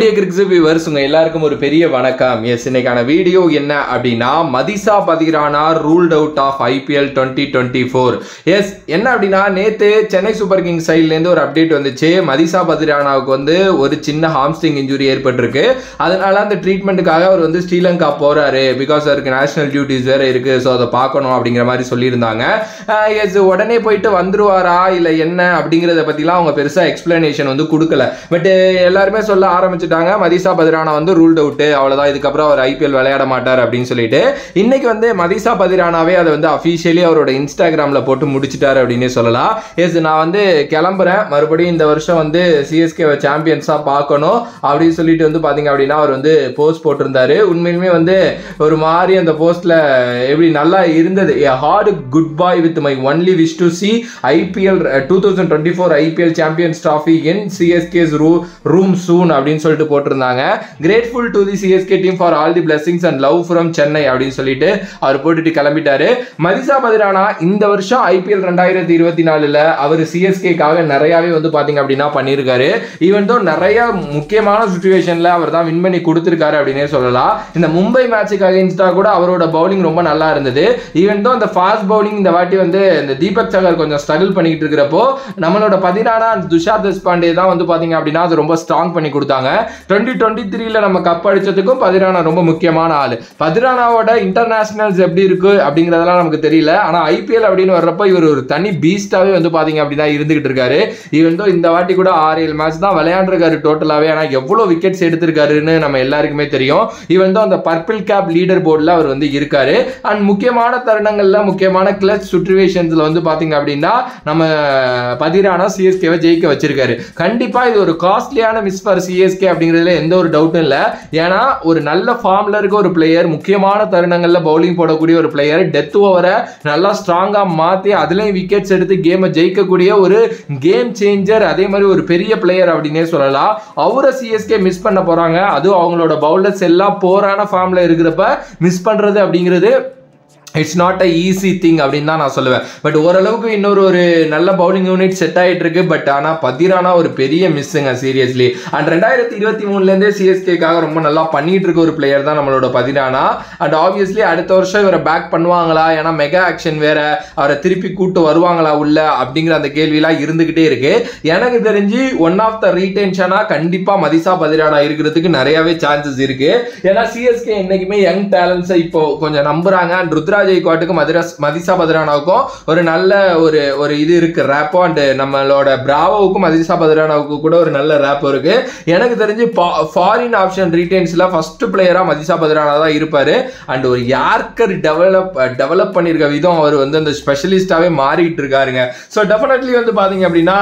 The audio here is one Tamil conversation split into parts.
எல்லாருக்கும் ஒரு பெரிய வணக்கம். எஸ், இன்னைக்கான வீடியோ என்ன அப்படின்னா, Matheesha Pathirana ruled out of IPL 2024. Yes, என்ன அப்படின்னா, நேத்து சென்னை சூப்பர் கிங்ஸ் சைட்ல இருந்து ஒரு அப்டேட் வந்துச்சு. மதிசா பதிரானாவுக்கு வந்து ஒரு சின்ன ஹாம்ஸ்ட்ரிங் இன்ஜுரி ஏற்பட்டிருக்கு. அதனால அந்த ட்ரீட்மெண்ட்டுக்காக அவர் வந்து ஸ்ரீலங்கா போறாரு. பிகாஸ் அவருக்கு நேஷனல் டியூட்டிஸ் வேற இருக்கு. ஸோ அதை பார்க்கணும் அப்படிங்கிற மாதிரி சொல்லியிருந்தாங்க. எஸ், உடனே போயிட்டு வந்துருவாரா இல்லை என்ன அப்படிங்கிறத பத்திலாம் அவங்க பெருசா எக்ஸ்பிளனேஷன் வந்து கொடுக்கல. பட் எல்லாருமே சொல்ல ஆரம்பிச்சுட்டாங்க, மதிசா பதிரானா வந்து ரூல்ட் அவுட், அவ்வளவுதான், இதுக்கப்புறம் அவர் IPL விளையாட மாட்டார் அப்படின்னு சொல்லிட்டு. இன்னைக்கு வந்து மதிசா பதிரானாவே அதை வந்து அஃபிஷியலி அவரோட இன்ஸ்டாகிராம்ல போட்டு முடிச்சிட்டாரு அப்படின்னு சொல்லலாம். எஸ், நான் வந்து கிளம்புறேன், மறுபடியும் இந்த வருஷம் வந்து சிஎஸ்கேவை சாம்பியன்ஸா பார்க்கணும் அப்படின்னு சொல்லிட்டு வந்து பாத்தீங்க அப்படின்னா அவர் வந்து போஸ்ட் போட்டிருந்தாரு. உண்மையிலுமே வந்து ஒரு மாதிரி அந்த போஸ்ட்ல எப்படி நல்லா இருந்தது. Hard goodbye with my only wish to see IPL 2024 IPL champions trophy in CSK's room soon அப்படின்னு சொல்லிட்டு போட்டிருந்தாங்க. Grateful to the CSK team for all the blessings and love from Chennai அப்படின்னு சொல்லிட்டு அவர் போட்டுட்டு கிளம்பிட்டாரு. மதிசா பதிரானா இந்த வருஷம் IPL 2024ல அவர் CSKக்காக நிறையவே வந்து பாத்தீங்க அப்படின்னா பண்ணியிருக்காரு. ஈவன் தோ நிறைய முக்கியமான சிச்சுவேஷன்ல அவர் தான் வின் பண்ணி கொடுத்திருக்காரு அப்படின்னே சொல்லலாம். இந்த மும்பை மேட்சுக்கு அகைன்ஸ்டா கூட அவரோட பவுலிங் ரொம்ப நல்லா இருந்தது. ஈவன் தோ அந்த ஃபாஸ்ட் பவுலிங் இந்த வாட்டி வந்து இந்த தீபக் சகர் கொஞ்சம் ஸ்ட்ரகிள் பண்ணிட்டு இருக்கிறப்போ நம்மளோட பதிரானா துஷார் தேஷ்பாண்டே தான் வந்து பாத்தீங்க அப்படின்னா அது ரொம்ப ஸ்ட்ராங் பண்ணி கொடுத்தாங்க. 2023ல நம்ம கப் அடிச்சதுக்கும் பதிரானா ரொம்ப முக்கியமான ஆளு. பதிரானாவோட இன்டர்நேஷனல்ஸ் எப்படி இருக்கு அப்படிங்கறதெல்லாம் நமக்கு தெரியல. ஆனா IPL அப்படின்னு வர்றப்ப இவர் ஒரு தனி பீஸ்டாவே வந்து பாத்தீங்க அப்படின்னா இருந்துகிட்டு இருக்காரு. ஈவன் தோ இந்த வாட்டி கூட 6-7 மேட்ச் தான் விளையாண்டுருக்காரு டோட்டலாவே. ஆனா எவ்வளவு விக்கெட்ஸ் எடுத்திருக்காருன்னு நம்ம எல்லாருக்குமே தெரியும். ஈவன் தோ அந்த பர்பிள் கேப் லீடர் போர்டுல அவர் வந்து இருக்காரு. அண்ட் முக்கியமான தருணங்கள்ல முக்கியமான கிளட்ச் சிச்சுவேஷன்ஸ்ல வந்து பாத்தீங்க அப்படின்னா நம்ம பதிரானா CSKவை ஜெயிக்க வச்சிருக்காரு. கண்டிப்பா இது ஒரு காஸ்ட்லியான மிஸ் ஃபார் CSK அப்படிங்கிறதுல எந்த ஒரு டவுட்டும் இல்லை. ஏன்னா ஒரு நல்ல ஃபார்ம்ல இருக்க ஒரு பிளேயர், முக்கியமான தருணங்கள்ல பவுலிங் போடக்கூடிய ஒரு பிளேயர், டெத் ஓவரை நல்லா ஸ்ட்ராங்கா மாத்தி அதுலயும் விக்கெட்ஸ் எடுத்து கேமை ஜெயிக்கக்கூடிய ஒரு கேம் சேஞ்சர், அதே மாதிரி ஒரு பெரிய பிளேயர் அப்படின்னே சொல்லலாம். அவரை CSK மிஸ் பண்ண போறாங்க. அதுவும் அவங்களோட பவுலர்ஸ் எல்லாம் போரான ஃபார்ம்ல இருக்கிறப்ப மிஸ் பண்றது அப்படிங்கிறது it's not a easy thing அப்படின்னு தான் நான் சொல்லுவேன். பட் ஓரளவுக்கு இன்னொரு நல்ல பவுலிங் யூனிட் செட் ஆகிட்டு இருக்கு. பட் ஆனால் பதிரானா ஒரு பெரிய மிஸ்ஸுங்க சீரியஸ்லி. அண்ட் 2023லேருந்தே CSKக்காக ரொம்ப நல்லா பண்ணிட்டு இருக்க ஒரு பிளேயர் தான் நம்மளோட பதிரானா. அண்ட் ஆப்வியஸ்லி அடுத்த வருஷம் இவரை பேக் பண்ணுவாங்களா, ஏன்னா மெகா ஆக்ஷன் வேற, அவரை திருப்பி கூட்டு வருவாங்களா உள்ள அப்படிங்கிற அந்த கேள்வியெல்லாம் இருந்துகிட்டே இருக்கு. எனக்கு தெரிஞ்சு ஒன் ஆஃப் த ரீடென்ஷனா கண்டிப்பா மதிசா பதிரானா இருக்கிறதுக்கு நிறையவே சான்சஸ் இருக்கு. ஏன்னா CSK என்னைக்குமே யங் டேலண்ட்ஸை இப்போ கொஞ்சம் நம்புறாங்க. அண்ட் ருத்ரா ஜெய்க்வாட்டுக்கும் மதிசா பதிரானாவுக்கும் ஒரு நல்ல ஒரு இது இருக்கு, ரேப்போ. அண்ட் நம்மளோட பிராவோவுக்கும் மதிசா பதிரானாவுக்கும் கூட ஒரு நல்ல ரேப்போ இருக்கு. எனக்கு தெரிஞ்சு ஃபாரின் ஆப்ஷன் ரீடெயின்ஸ்ல ஃபர்ஸ்ட் பிளேயரா மதிசா பதிரானா தான் இருப்பாரு. அண்ட் ஒரு யார்க்கர் டெவலப் பண்ணிருக்க விதம் அவர் வந்து அந்த ஸ்பெஷலிஸ்டாவே மாறிட்டு இருக்காருங்க. ஸோ டெஃபினெட்லி வந்து பாத்தீங்க அப்படின்னா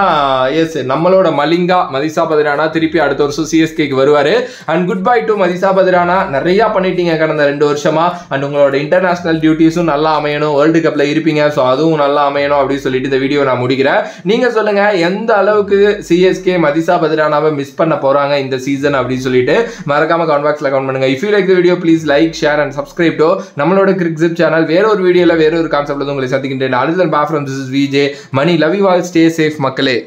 எஸ், நம்மளோட மலிங்கா மதிசா பதிரானா திருப்பி அடுத்த வருஷம் CSKக்கு வருவாரு. And good bye to Matheesha Pathirana. நிறைய பண்ணிட்டீங்க கடந்த 2 வருஷமா. அண்ட் உங்களோட இன்டர்நேஷனல் டியூட்டிஸும் நல்லா அமையணும், வேர்ல்டு கப்ல இருப்பீங்க, ஸோ அதுவும் நல்லா அமையணும் அப்படின்னு சொல்லிட்டு இந்த வீடியோ நான் முடிக்கிறேன். நீங்க சொல்லுங்க, எந்த அளவுக்கு CSK மதிசா பதிரானாவை மிஸ் பண்ண போறாங்க இந்த சீசன் அப்படின்னு சொல்லிட்டு மறக்காம கமெண்ட் பாக்ஸ்ல கமெண்ட் பண்ணுங்க. If you like the video please like, share and subscribe to நம்மளோட கிரிக்ஸிப் சேனல். வேற ஒரு வீடியோல வேற ஒரு கான்செப்ட்ல உங்களை சந்திக்கின்றேன். அடுத்த bye from this is VJ Mani. Love you all, stay safe மக்களே.